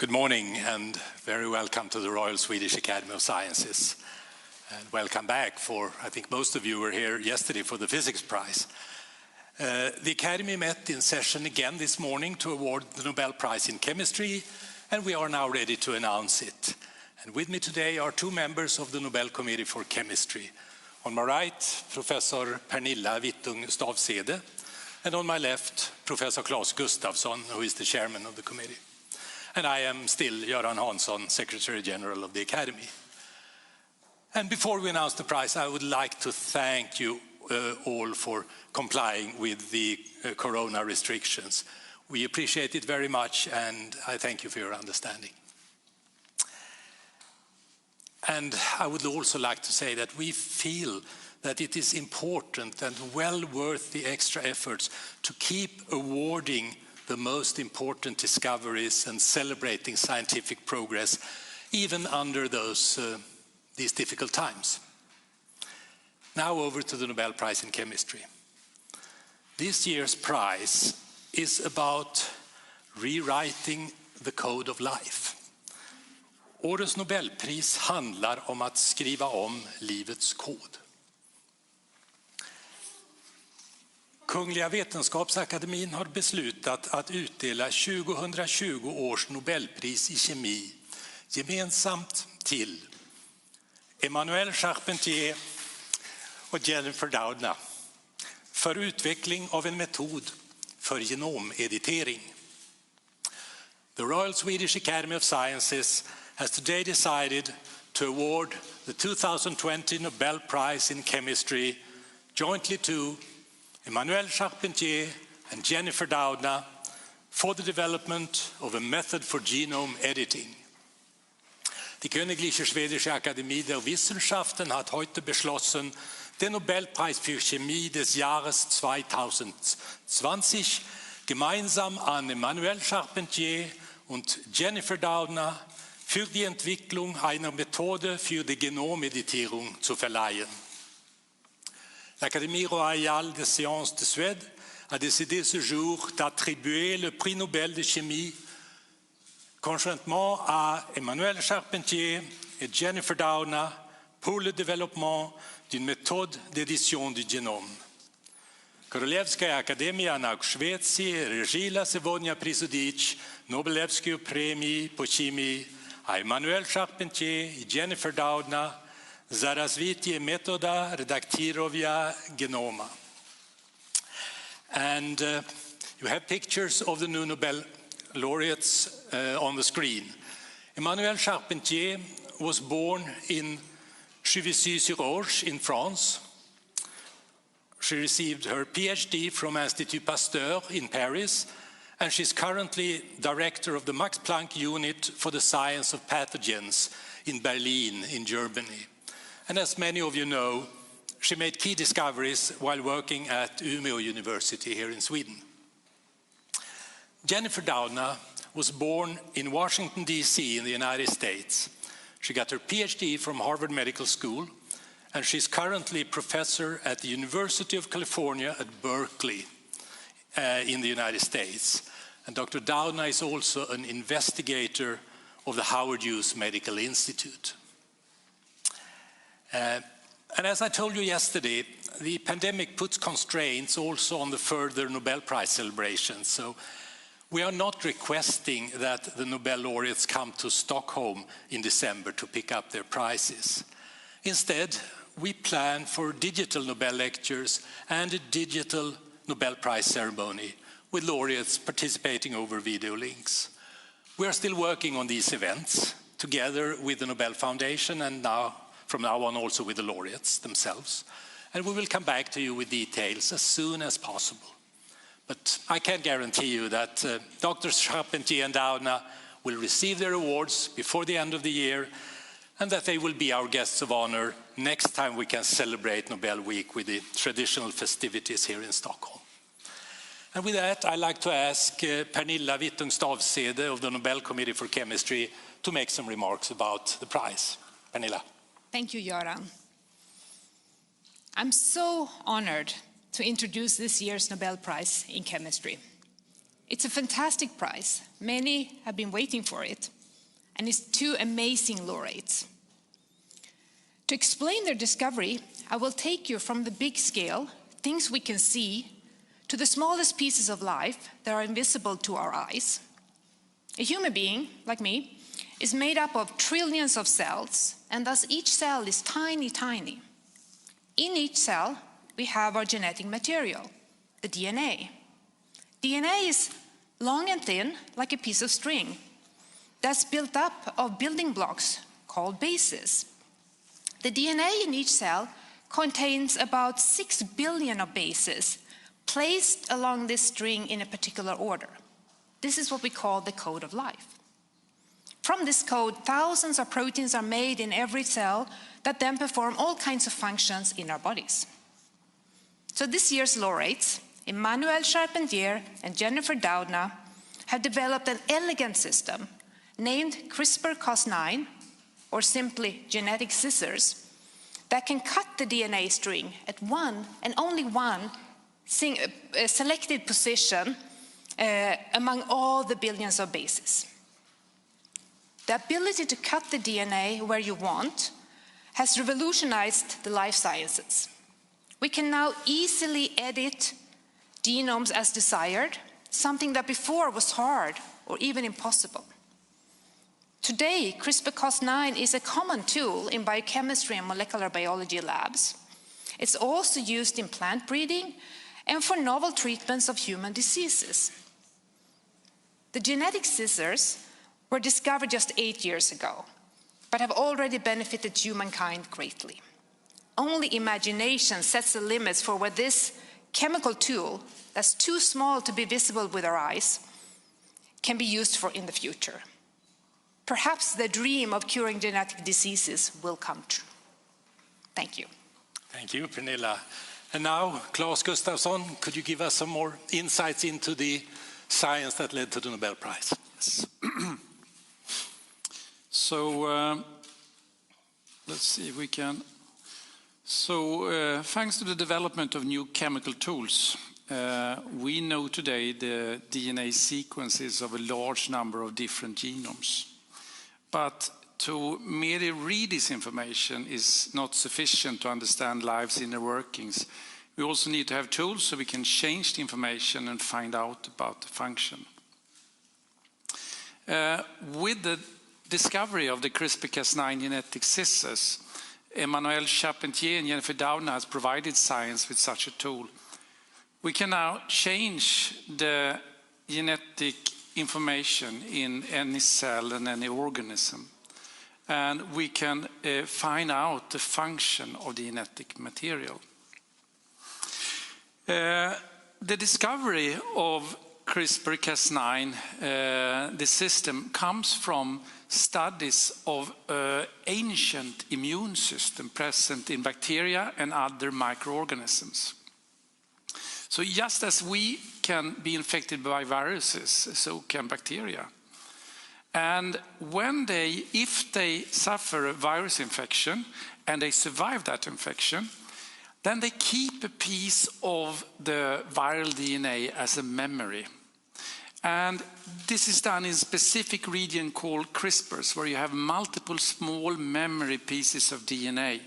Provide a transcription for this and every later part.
Good morning and very welcome to the Royal Swedish Academy of Sciences. And welcome back for, I think most of you were here yesterday for the Physics Prize. The Academy met in session again this morning to award the Nobel Prize in Chemistry, and we are now ready to announce it. And with me today are two members of the Nobel Committee for Chemistry. On my right, Professor Pernilla Vittung-Stavsede, and on my left, Professor Claes Gustafsson, who is the chairman of the committee. And I am still Göran Hansson, Secretary General of the Academy. And before we announce the prize, I would like to thank you all for complying with the corona restrictions. We appreciate it very much, and I thank you for your understanding. And I would also like to say that we feel that it is important and well worth the extra efforts to keep awarding the most important discoveries and celebrating scientific progress, even under these difficult times. Now over to the Nobel Prize in Chemistry. This year's prize is about rewriting the code of life. Årets Nobelpris handlar om att skriva om livets kod. Kungliga Vetenskapsakademin har beslutat att utdela 2020 års Nobelpris i kemi gemensamt till Emmanuel Charpentier och Jennifer Doudna för utveckling av en metod för genomeditering. The Royal Swedish Academy of Sciences has today decided to award the 2020 Nobel Prize in Chemistry jointly to Emmanuel Charpentier and Jennifer Doudna for the development of a method for genome editing. Die Königliche Schwedische Akademie der Wissenschaften hat heute beschlossen, den Nobelpreis für Chemie des Jahres 2020 gemeinsam an Emmanuel Charpentier und Jennifer Doudna für die Entwicklung einer Methode für die Genomeditierung zu verleihen. L'Académie royale des sciences de Suède a décidé ce jour d'attribuer le prix Nobel de chimie conjointement à Emmanuel Charpentier et Jennifer Doudna pour le développement d'une méthode d'édition du génome. Korolevskaya Akademia nauk Švétsi režila Sevonia prisudich Nobelevskiju premii po chimii a Emmanuel Charpentier и Jennifer Doudna za razvitие metoda redaktirovia genoma. And you have pictures of the new Nobel laureates on the screen. Emmanuel Charpentier was born in Juvisy-sur-Orge in France. She received her PhD from Institut Pasteur in Paris, and she's currently director of the Max Planck Unit for the Science of Pathogens in Berlin, in Germany. And as many of you know, she made key discoveries while working at Umeå University here in Sweden. Jennifer Doudna was born in Washington, D.C. in the United States. She got her PhD from Harvard Medical School, and she's currently professor at the University of California at Berkeley in the United States. And Dr. Doudna is also an investigator of the Howard Hughes Medical Institute. And as I told you yesterday, the pandemic puts constraints also on the further Nobel Prize celebrations. So we are not requesting that the Nobel laureates come to Stockholm in December to pick up their prizes. Instead, we plan for digital Nobel lectures and a digital Nobel Prize ceremony with laureates participating over video links. We are still working on these events together with the Nobel Foundation and from now on also with the laureates themselves. And we will come back to you with details as soon as possible. But I can guarantee you that Dr. Charpentier and Doudna will receive their awards before the end of the year, and that they will be our guests of honor next time we can celebrate Nobel Week with the traditional festivities here in Stockholm. And with that, I'd like to ask Pernilla Vittung-Stavsede of the Nobel Committee for Chemistry to make some remarks about the prize. Pernilla. Thank you, Göran. I'm so honored to introduce this year's Nobel Prize in Chemistry. It's a fantastic prize. Many have been waiting for it, and it's two amazing laureates. To explain their discovery, I will take you from the big scale, things we can see, to the smallest pieces of life that are invisible to our eyes. A human being, like me, is made up of trillions of cells, and thus each cell is tiny, tiny. In each cell, we have our genetic material, the DNA. DNA is long and thin, like a piece of string, that's built up of building blocks called bases. The DNA in each cell contains about 6 billion of bases placed along this string in a particular order. This is what we call the code of life. From this code, thousands of proteins are made in every cell that then perform all kinds of functions in our bodies. So this year's laureates, Emmanuel Charpentier and Jennifer Doudna, have developed an elegant system named CRISPR-Cas9, or simply genetic scissors, that can cut the DNA string at one and only one selected position among all the billions of bases. The ability to cut the DNA where you want has revolutionized the life sciences. We can now easily edit genomes as desired, something that before was hard or even impossible. Today, CRISPR-Cas9 is a common tool in biochemistry and molecular biology labs. It's also used in plant breeding and for novel treatments of human diseases. The genetic scissors were discovered just 8 years ago, but have already benefited humankind greatly. Only imagination sets the limits for what this chemical tool, that's too small to be visible with our eyes, can be used for in the future. Perhaps the dream of curing genetic diseases will come true. Thank you. Thank you, Pernilla. And now, Claes Gustafsson, could you give us some more insights into the science that led to the Nobel Prize? Yes. So let's see if we can. So thanks to the development of new chemical tools, we know today the DNA sequences of a large number of different genomes. But to merely read this information is not sufficient to understand life's inner workings. We also need to have tools so we can change the information and find out about the function. With the discovery of the CRISPR-Cas9 genetic scissors, Emmanuel Charpentier and Jennifer Doudna has provided science with such a tool. We can now change the genetic information in any cell and any organism. And we can find out the function of the genetic material. The discovery of CRISPR-Cas9, the system, comes from studies of ancient immune system present in bacteria and other microorganisms. So just as we can be infected by viruses, so can bacteria. And if they suffer a virus infection and they survive that infection, then they keep a piece of the viral DNA as a memory. And this is done in a specific region called CRISPRs, where you have multiple small memory pieces of DNA.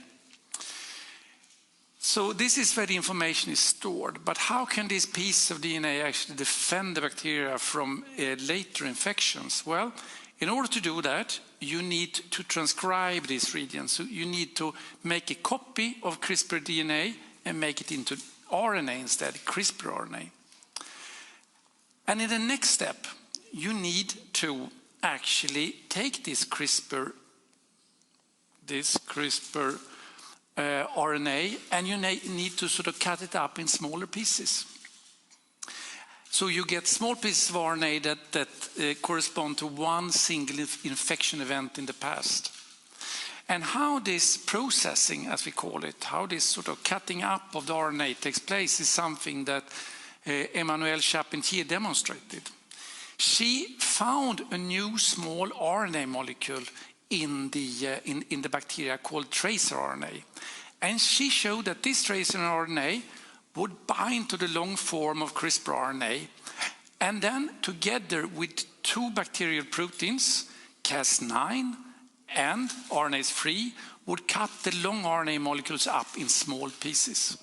So this is where the information is stored. But how can this piece of DNA actually defend the bacteria from later infections? Well, in order to do that, you need to transcribe these regions. So you need to make a copy of CRISPR DNA and make it into RNA instead, CRISPR RNA. And in the next step, you need to actually take this CRISPR RNA, and you need to sort of cut it up in smaller pieces. So you get small pieces of RNA that correspond to one single infection event in the past. And how this processing, as we call it, how this sort of cutting up of the RNA takes place is something that Emmanuel Charpentier demonstrated. She found a new small RNA molecule in the bacteria called tracer RNA. And she showed that this tracer RNA would bind to the long form of CRISPR RNA and then together with two bacterial proteins, Cas9 and RNase 3, would cut the long RNA molecules up in small pieces.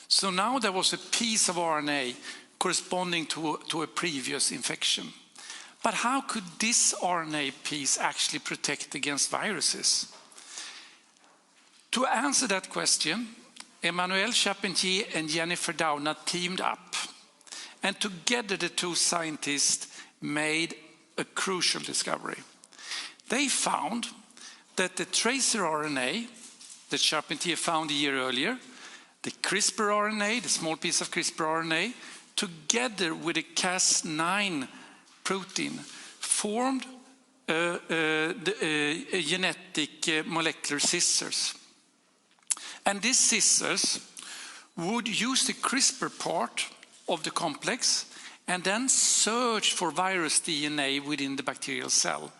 So now there was a piece of RNA corresponding to a previous infection. But how could this RNA piece actually protect against viruses? To answer that question, Emmanuel Charpentier and Jennifer Doudna teamed up. And together the two scientists made a crucial discovery. They found that the tracer RNA that Charpentier found a year earlier, the CRISPR RNA, the small piece of CRISPR RNA, together with a Cas9 protein, formed a genetic molecular scissors. And these scissors would use the CRISPR part of the complex and then search for virus DNA within the bacterial cell.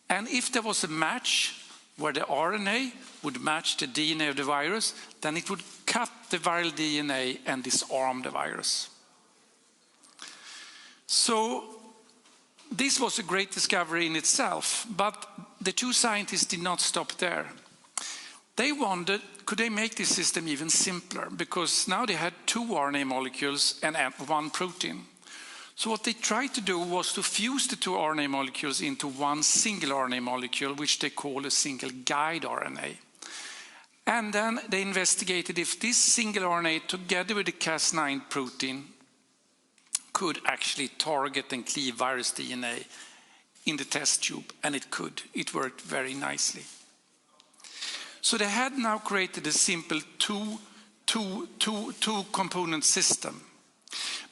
And if there was a match where the RNA would match the DNA of the virus, then it would cut the viral DNA and disarm the virus. So this was a great discovery in itself, but the two scientists did not stop there. They wondered, could they make this system even simpler? Because now they had two RNA molecules and one protein. So what they tried to do was to fuse the two RNA molecules into one single RNA molecule, which they call a single guide RNA. And then they investigated if this single RNA, together with the Cas9 protein, could actually target and cleave virus DNA in the test tube, and it could. It worked very nicely. So they had now created a simple two-component system.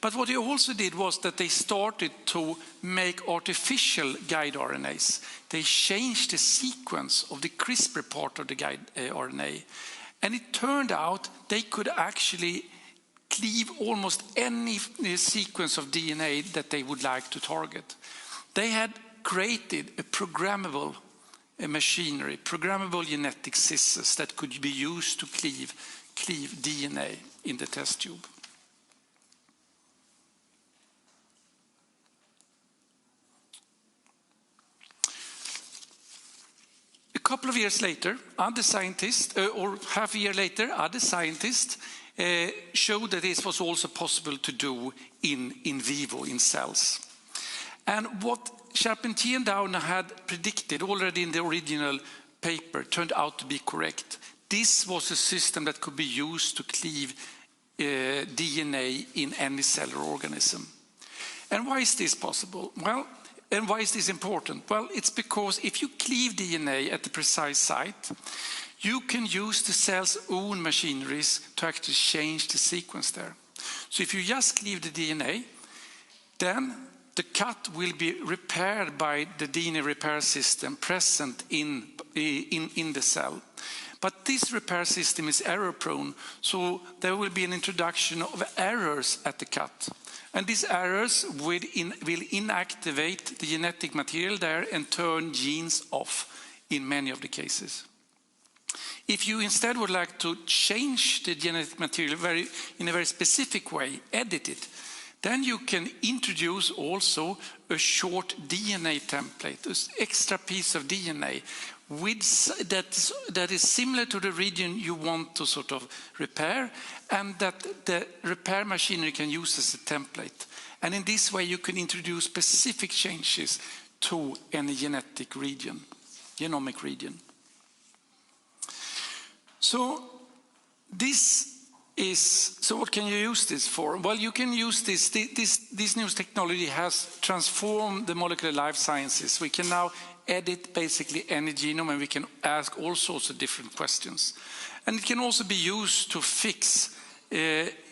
But what they also did was that they started to make artificial guide RNAs. They changed the sequence of the CRISPR part of the guide RNA. And it turned out they could actually cleave almost any sequence of DNA that they would like to target. They had created a programmable machinery, programmable genetic scissors that could be used to cleave DNA in the test tube. A couple of years later, other scientists, or half a year later, other scientists showed that this was also possible to do in vivo, in cells. And what Charpentier and Doudna had predicted already in the original paper turned out to be correct. This was a system that could be used to cleave DNA in any cellular organism. And why is this possible? Well, and why is this important? Well, it's because if you cleave DNA at the precise site, you can use the cell's own machineries to actually change the sequence there. So if you just cleave the DNA, then the cut will be repaired by the DNA repair system present in the cell. But this repair system is error-prone, so there will be an introduction of errors at the cut. And these errors will inactivate the genetic material there and turn genes off in many of the cases. If you instead would like to change the genetic material in a very specific way, edit it, then you can introduce also a short DNA template, an extra piece of DNA that is similar to the region you want to sort of repair, and that the repair machinery can use as a template. And in this way you can introduce specific changes to any genetic region, genomic region. So what can you use this for? Well, you can use this new technology has transformed the molecular life sciences. We can now edit basically any genome, and we can ask all sorts of different questions. And it can also be used to fix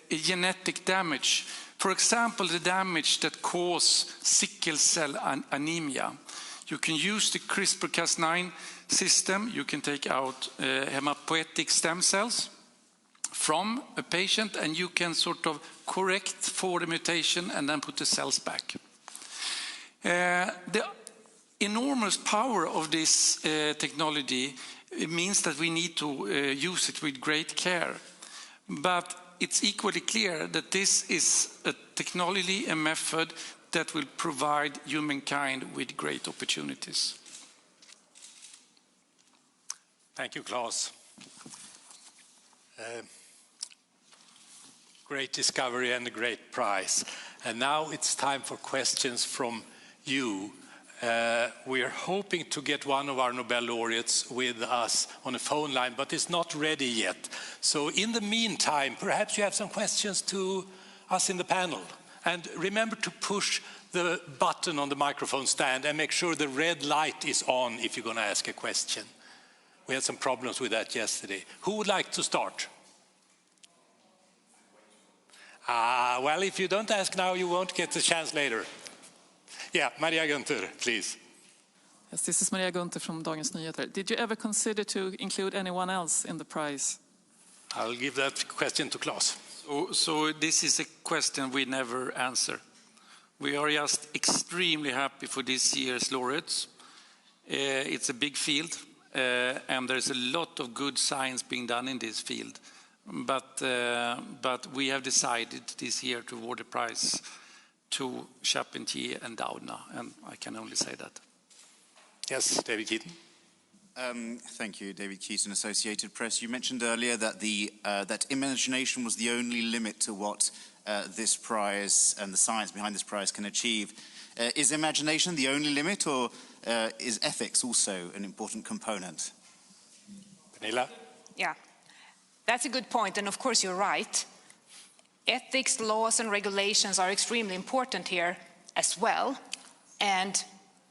genetic damage. For example, the damage that causes sickle cell anemia. You can use the CRISPR-Cas9 system. You can take out hematopoietic stem cells from a patient, and you can sort of correct for the mutation and then put the cells back. The enormous power of this technology, it means that we need to use it with great care. But it's equally clear that this is a technology and method that will provide humankind with great opportunities. Thank you, Claes. Great discovery and a great prize. And now it's time for questions from you. We are hoping to get one of our Nobel laureates with us on a phone line, but it's not ready yet. So in the meantime, perhaps you have some questions to us in the panel. And remember to push the button on the microphone stand and make sure the red light is on if you're going to ask a question. We had some problems with that yesterday. Who would like to start? Well, if you don't ask now, you won't get the chance later. Yeah, Maria Gunther, please. Yes, this is Maria Gunther from Dagens Nyheter. Did you ever consider to include anyone else in the prize? I'll give that question to Claes. So this is a question we never answer. We are just extremely happy for this year's laureates. It's a big field, and there's a lot of good science being done in this field. But we have decided this year to award the prize to Charpentier and Doudna, and I can only say that. Yes, David Keaton. Thank you, David Keaton, Associated Press. You mentioned earlier that that imagination was the only limit to what this prize and the science behind this prize can achieve. Is imagination the only limit, or is ethics also an important component? Pernilla? Yeah, that's a good point, and of course you're right. Ethics, laws and regulations are extremely important here as well, and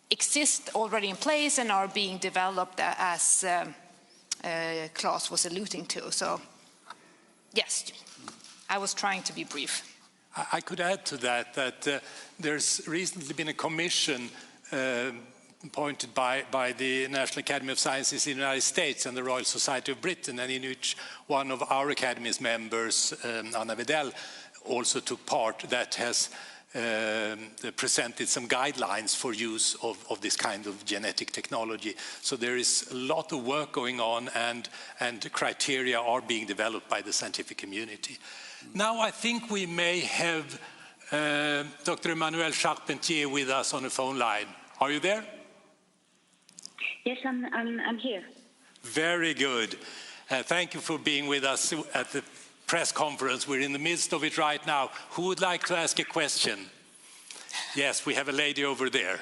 exist already in place and are being developed as Claes was alluding to. So, yes, I was trying to be brief. I could add to that there's recently been a commission appointed by the National Academy of Sciences in the United States and the Royal Society of Britain, and in which one of our Academy's members, Anna Vedell, also took part, that has presented some guidelines for use of this kind of genetic technology. So there is a lot of work going on, and criteria are being developed by the scientific community. Now I think we may have Dr. Emmanuelle Charpentier with us on the phone line. Are you there? Yes, I'm here. Very good. Thank you for being with us at the press conference. We're in the midst of it right now. Who would like to ask a question? Yes, we have a lady over there.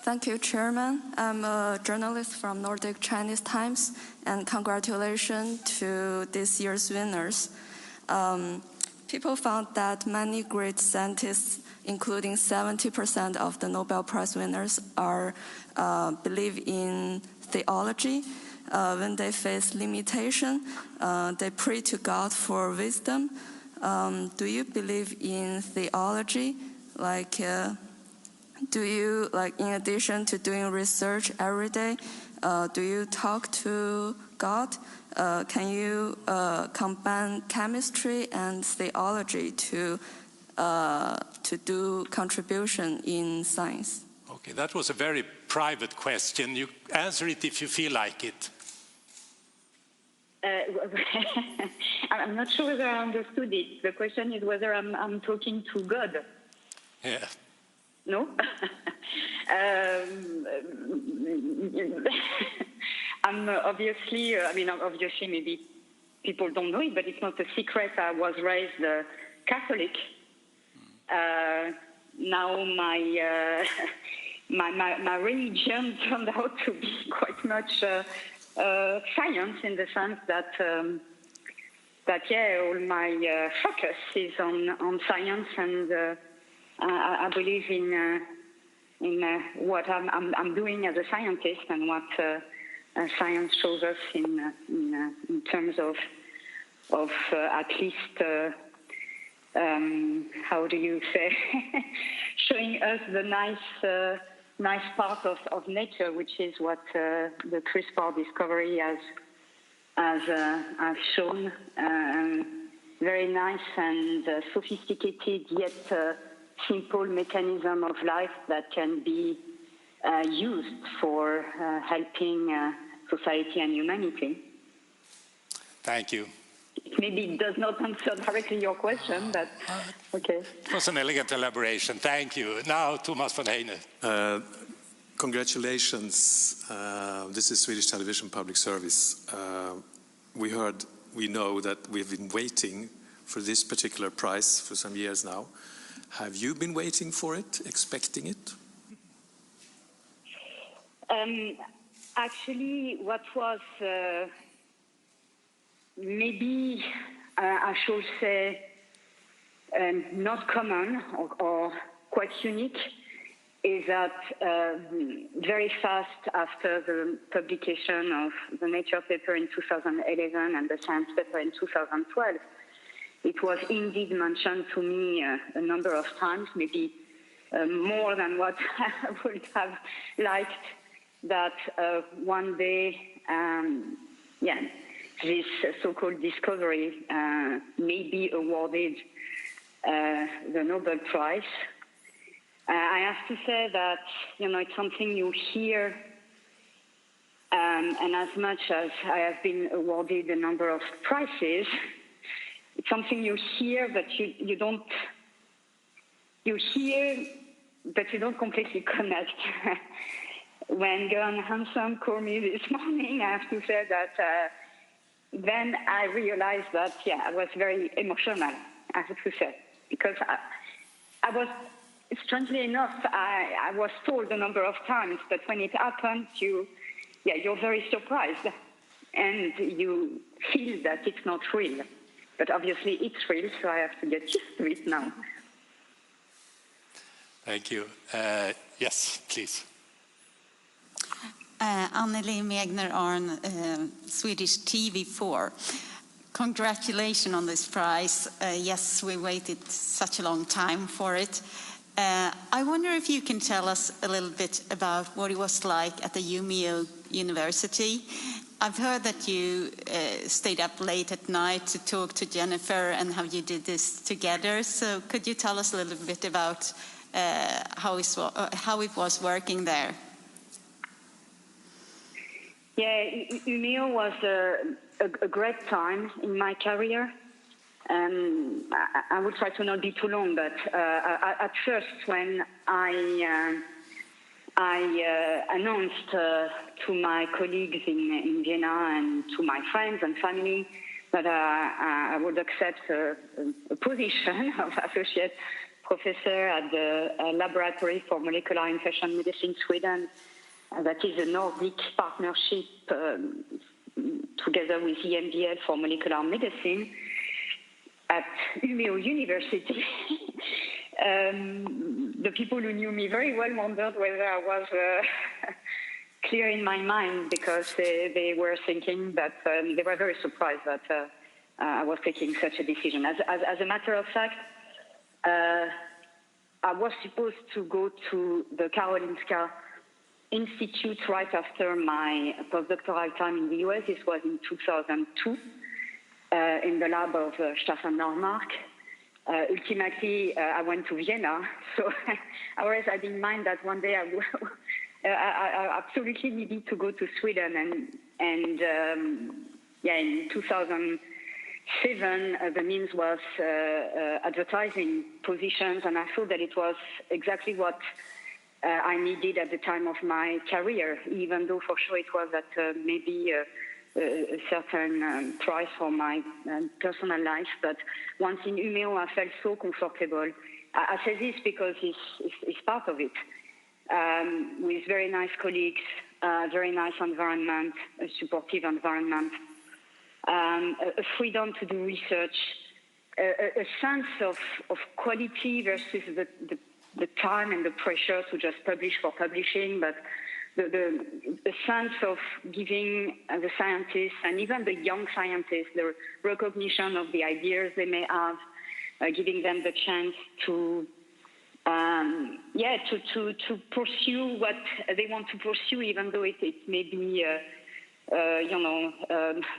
Thank you, Chairman. I'm a journalist from Nordic Chinese Times, and congratulations to this year's winners. People found that many great scientists, including 70% of the Nobel Prize winners, believe in theology. When they face limitation, they pray to God for wisdom. Do you believe in theology? Do you, in addition to doing research every day, do you talk to God? Can you combine chemistry and theology to do contribution in science? Okay, that was a very private question. You answer it if you feel like it. I'm not sure whether I understood it. The question is whether I'm talking to God. Yeah. No? I'm obviously, obviously maybe people don't know it, but it's not a secret. I was raised Catholic. Now my religion turned out to be quite much science, in the sense that all my focus is on science, and I believe in what I'm doing as a scientist, and what science shows us in terms of at least how do you say, showing us the nice part of nature, which is what the CRISPR discovery has shown. Very nice and sophisticated, yet simple mechanism of life that can be used for helping society and humanity. Thank you. it maybe does not answer directly your question, but okay. It was an elegant elaboration. Thank you. Now, Thomas von Heine. Congratulations. This is Swedish Television Public Service. We know that we've been waiting for this particular prize for some years now. Have you been waiting for it, expecting it? Actually, what was maybe, I should say, not common or quite unique is that very fast after the publication of the Nature paper in 2011 and the Science paper in 2012, it was indeed mentioned to me a number of times, maybe more than what I would have liked, that one day, this so-called discovery may be awarded the Nobel Prize. I have to say that, it's something you hear, and as much as I have been awarded a number of prizes, it's something you hear, but you don't completely connect. When Göran Hansson called me this morning, I have to say that then I realized that, I was very emotional, I have to say, because I was, strangely enough, I was told a number of times, but when it happened, you're very surprised, and you feel that it's not real. But obviously it's real, so I have to get used to it now. Thank you. Yes, please. Anneli Megner-Arn, Swedish TV4. Congratulations on this prize. Yes, we waited such a long time for it. I wonder if you can tell us a little bit about what it was like at the Umeå University. I've heard that you stayed up late at night to talk to Jennifer and how you did this together. So could you tell us a little bit about how it was working there? Yeah, Umeå was a great time in my career. I will try to not be too long, but at first when I announced to my colleagues in Vienna and to my friends and family that I would accept a position of associate professor at the Laboratory for Molecular Infection Medicine Sweden. That is a Nordic partnership together with EMBL for molecular medicine at Umeå University. The people who knew me very well wondered whether I was clear in my mind, because they were thinking that they were very surprised that I was taking such a decision. As a matter of fact, I was supposed to go to the Karolinska Institute right after my postdoctoral time in the US. This was in 2002 in the lab of Stefan Normark. Ultimately, I went to Vienna, so I always had in mind that one day I absolutely needed to go to Sweden, and in 2007, the means was advertising positions, and I thought that it was exactly what I needed at the time of my career, even though for sure it was at maybe a certain price for my personal life. But once in Umeå, I felt so comfortable. I say this because it's part of it. With very nice colleagues, very nice environment, a supportive environment, a freedom to do research, a sense of quality versus the time and the pressure to just publish for publishing, but the sense of giving the scientists and even the young scientists the recognition of the ideas they may have, giving them the chance to pursue what they want to pursue, even though it may be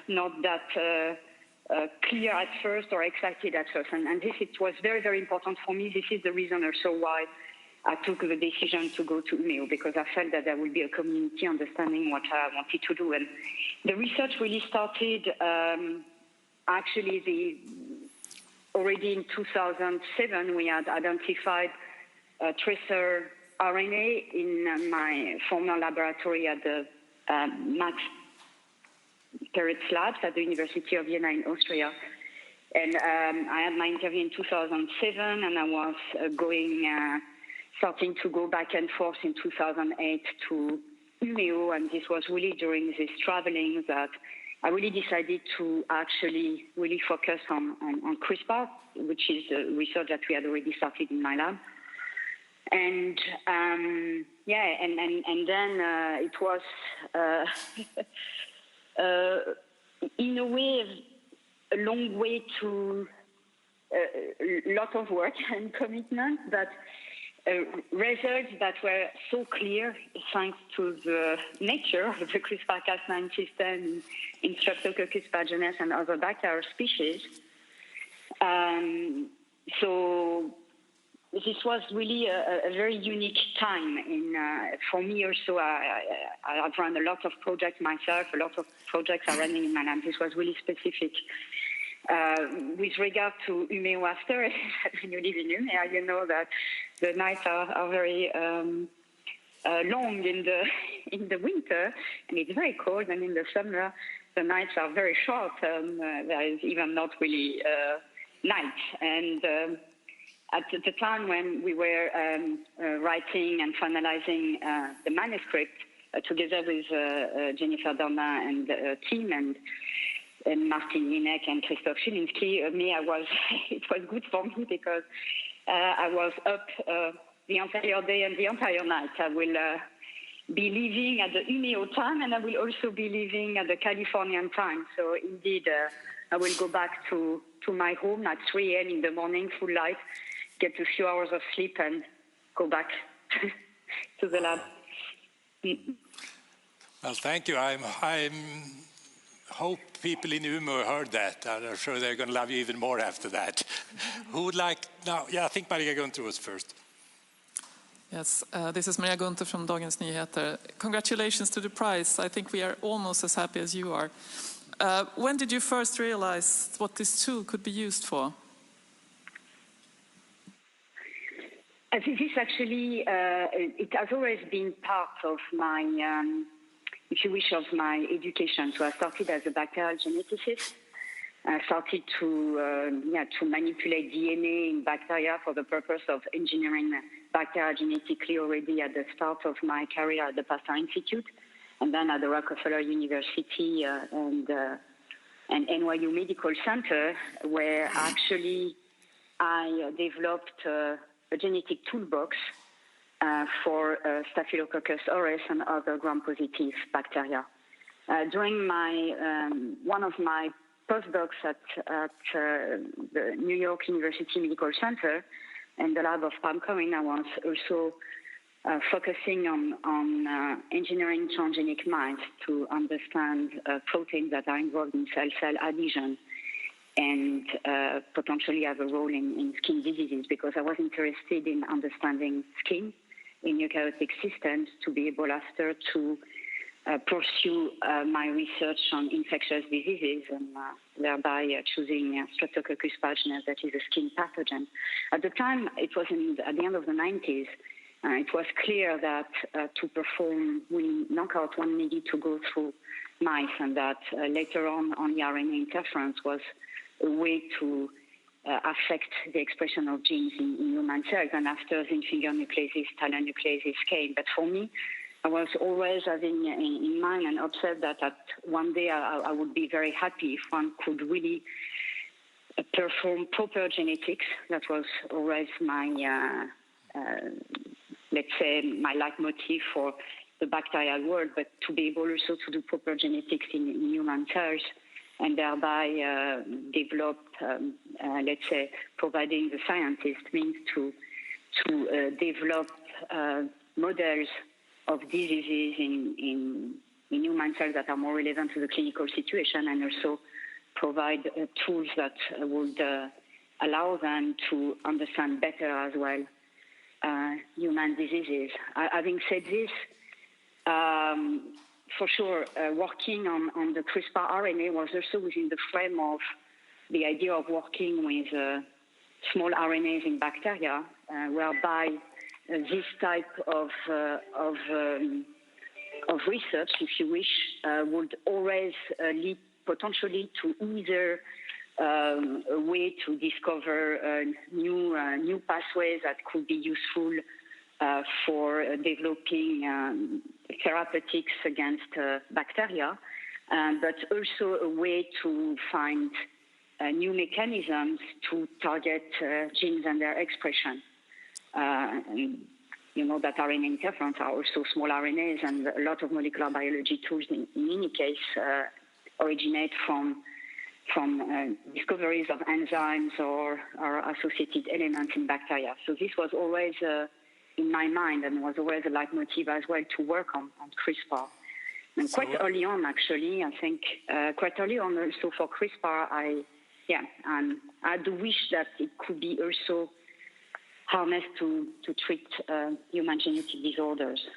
not that clear at first or excited at first. And this, it was very, very important for me. This is the reason also why I took the decision to go to Umeå, because I felt that there would be a community understanding what I wanted to do. And the research really started actually, already in 2007, we had identified tracer RNA in my former laboratory at the Max Peretz Labs at the University of Vienna in Austria. And I had my interview in 2007, and I was starting to go back and forth in 2008 to Umeå, and this was really during this traveling that I really decided to actually really focus on CRISPR, which is research that we had already started in my lab. And then it was in a way a long way to a lot of work and commitment, but results that were so clear thanks to the nature of the CRISPR-Cas9 system in Streptococcus pyogenes and other bacterial species. So this was really a very unique time for me also. I've run a lot of projects myself, a lot of projects are running in my lab. This was really specific. With regard to Umeå after, when you live in Umeå, you know that the nights are very long in the winter, and it's very cold, and in the summer the nights are very short. There is even not really night. And at the time when we were writing and finalizing the manuscript together with Jennifer Dorna and the team and Martin Linek and Christoph Schilinski, it was good for me because I was up the entire day and the entire night. I will be living at the Umeå time, and I will also be living at the Californian time. So indeed, I will go back to my home at 3 a.m. in the morning, full light, get a few hours of sleep, and go back to the lab. Well, thank you. I hope people in Umeå heard that. I'm sure they're going to love you even more after that. Who would like now? Yeah, I think Maria Gunther was first. Yes, this is Maria Gunther from Dagens Nyheter. Congratulations to the prize. I think we are almost as happy as you are. When did you first realize what this tool could be used for? I think this actually, it has always been part of my, if you wish, of my education. So I started as a bacterial geneticist. I started to manipulate DNA in bacteria for the purpose of engineering bacteria genetically already at the start of my career at the Pasteur Institute, and then at the Rockefeller University and NYU Medical Center, where actually I developed a genetic toolbox for Staphylococcus aureus and other gram-positive bacteria. During one of my postdocs at the New York University Medical Center and the lab of Pam Cohen, I was also focusing on engineering transgenic mice to understand proteins that are involved in cell-cell adhesion and potentially have a role in skin diseases, because I was interested in understanding skin in eukaryotic systems to be able after to pursue my research on infectious diseases and thereby choosing Streptococcus pyogenes, that is a skin pathogen. At the time, it was at the end of the 90s, it was clear that to perform knockout, one needed to go through mice, and that later on the RNA interference was a way to affect the expression of genes in human cells. And after Zinfinger nucleases, Talon nucleases came. But for me, I was always having in mind and observed that one day I would be very happy if one could really perform proper genetics. That was always my, let's say, my leitmotif for the bacterial world, but to be able also to do proper genetics in human cells, and thereby develop, let's say, providing the scientist means to develop models of diseases in human cells that are more relevant to the clinical situation, and also provide tools that would allow them to understand better as well human diseases. Having said this, for sure, working on the CRISPR RNA was also within the frame of the idea of working with small RNAs in bacteria, whereby this type of research, if you wish, would always lead potentially to either a way to discover new pathways that could be useful for developing therapeutics against bacteria, but also a way to find new mechanisms to target genes and their expression. And you know that RNA interferons are also small RNAs, and a lot of molecular biology tools, in any case, originate from discoveries of enzymes or associated elements in bacteria. So this was always in my mind, and was always a leitmotiv as well to work on CRISPR. And quite early on, actually, I think quite early on also for CRISPR, I had the wish that it could be also harnessed to treat human genetic disorders.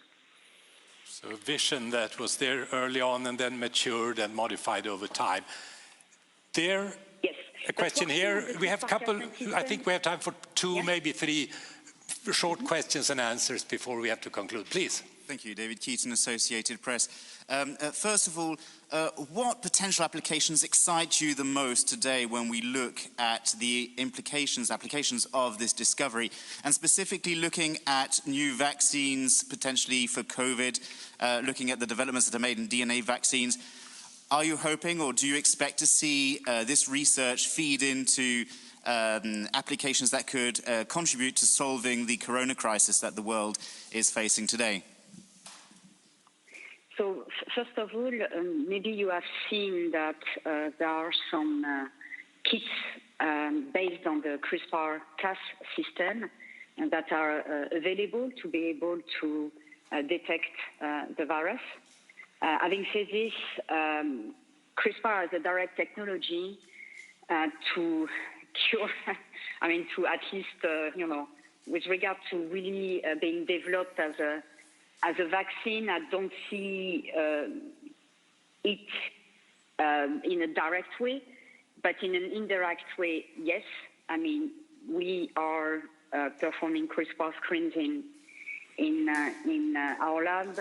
So a vision that was there early on and then matured and modified over time. Yes. A question here. We have a couple, I think we have time for two, maybe three short questions and answers before we have to conclude. Please. Thank you, David Keaton, Associated Press. First of all, what potential applications excite you the most today when we look at the applications of this discovery, and specifically looking at new vaccines potentially for COVID, looking at the developments that are made in DNA vaccines? Are you hoping, or do you expect to see this research feed into applications that could contribute to solving the corona crisis that the world is facing today? So, first of all, maybe you have seen that there are some kits based on the CRISPR-Cas system that are available to be able to detect the virus. Having said this, CRISPR has a direct technology to cure, to at least, with regard to really being developed as a vaccine. I don't see it in a direct way, but in an indirect way, yes. We are performing CRISPR screens in our lab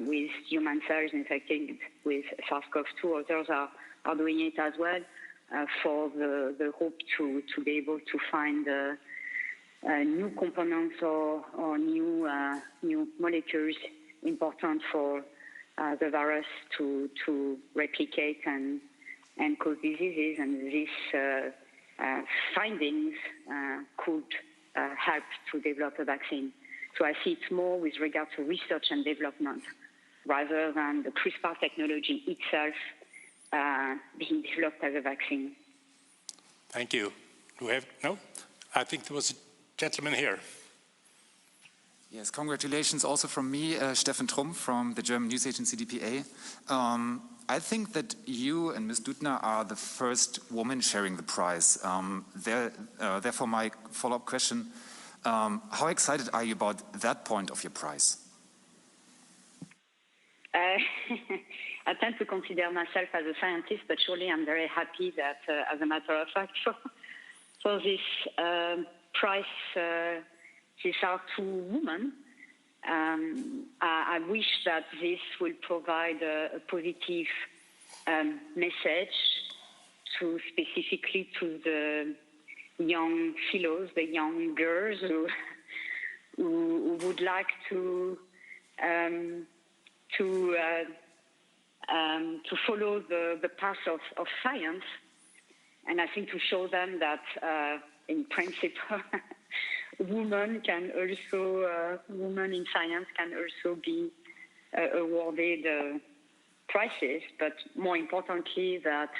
with human cells infected with SARS-CoV-2. Others are doing it as well for the hope to be able to find new components or new molecules important for the virus to replicate and cause diseases. And these findings could help to develop a vaccine. So I see it more with regard to research and development rather than the CRISPR technology itself being developed as a vaccine. Thank you. Do we have, no? I think there was a gentleman here. Yes, congratulations also from me, Steffen Trumpf from the German news agency DPA. I think that you and Ms. Dudner are the first woman sharing the prize. Therefore, my follow-up question, how excited are you about that point of your prize? I tend to consider myself as a scientist, but surely I'm very happy that, as a matter of fact, for this prize, these are two women. I wish that this will provide a positive message specifically to the young fellows, the young girls who would like to follow the path of science, and I think to show them that in principle women in science can also be awarded prizes, but more importantly that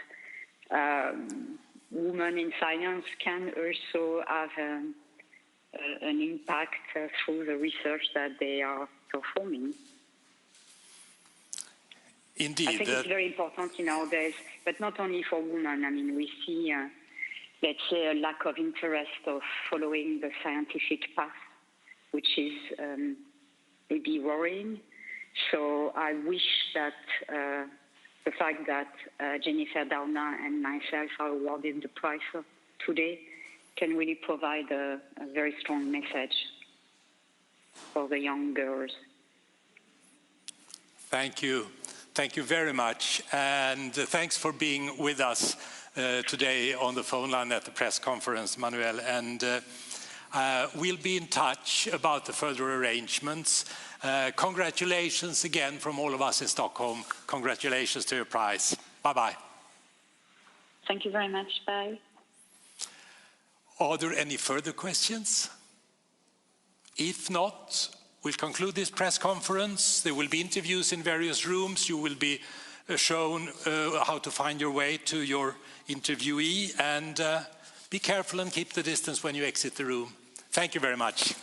women in science can also have an impact through the research that they are performing. Indeed. I think it's very important nowadays, but not only for women. We see, let's say, a lack of interest of following the scientific path, which is maybe worrying. So I wish that the fact that Jennifer Doudna and myself are awarded the prize today can really provide a very strong message for the young girls. Thank you. Thank you very much. And thanks for being with us today on the phone line at the press conference, Manuel. And we'll be in touch about the further arrangements. Congratulations again from all of us in Stockholm. Congratulations to your prize. Bye-bye. Thank you very much. Bye. Are there any further questions? If not, we'll conclude this press conference. There will be interviews in various rooms. You will be shown how to find your way to your interviewee, and be careful and keep the distance when you exit the room. Thank you very much.